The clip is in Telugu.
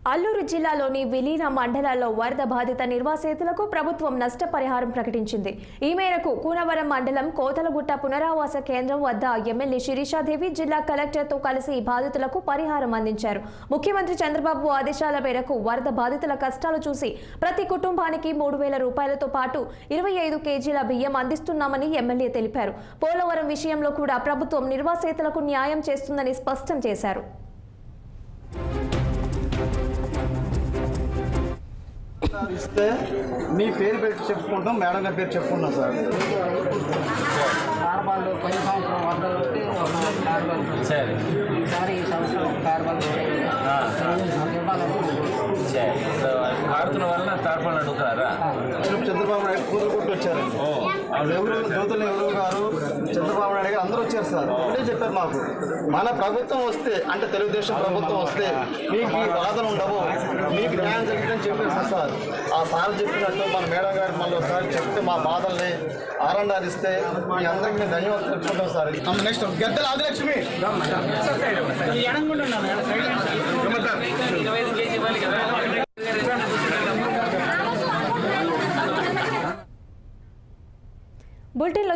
అల్లూరు జిల్లాలోని విలీన మండలాల్లో వరద బాధిత నిర్వాసితులకు ప్రభుత్వం నష్టపరిహారం ప్రకటించింది. ఈ మేరకు కూనవరం మండలం కోతలగుట్ట పునరావాస కేంద్రం వద్ద ఎమ్మెల్యే శిరీషాదేవి జిల్లా కలెక్టర్తో కలిసి బాధితులకు పరిహారం అందించారు. ముఖ్యమంత్రి చంద్రబాబు ఆదేశాల మేరకు వరద బాధితుల కష్టాలు చూసి ప్రతి కుటుంబానికి 3,000 రూపాయలతో పాటు 25 కేజీల బియ్యం అందిస్తున్నామని ఎమ్మెల్యే తెలిపారు. పోలవరం విషయంలో కూడా ప్రభుత్వం నిర్వాసితులకు న్యాయం చేస్తుందని స్పష్టం చేశారు. ఇస్తే మీ పేరు పెట్టి చెప్పుకుంటాం, మేడం గారి పేరు చెప్పుకుంటాం సార్. మారుతున్న వల్ల తార్పాలు అడుగుతారా? చంద్రబాబు నాయుడు కూతురు కొట్టి వచ్చారండి. జ్యోతులు నెహ్రూ గారు, చంద్రబాబు నాయుడు గారు అందరూ వచ్చారు సార్. ఒకటే చెప్పారు, మాకు మన ప్రభుత్వం వస్తే అంటే తెలుగుదేశం ప్రభుత్వం వస్తే మీకు ఈ బాధలు ఉండవు, మీకు న్యాయం జరిగిందని చెప్పేసి సార్. ఆ సార్ చెప్పినట్టు మన మేడం గారు మళ్ళీ ఒకసారి చెప్తే మా బాధల్ని ఆనందాదిస్తే మీ అందరికీ నేను ధన్యవాదాలు తెలుసుకుంటాం సార్. నెక్స్ట్ గద్దెల ఆదిలక్ష్మి బులెటిన్లో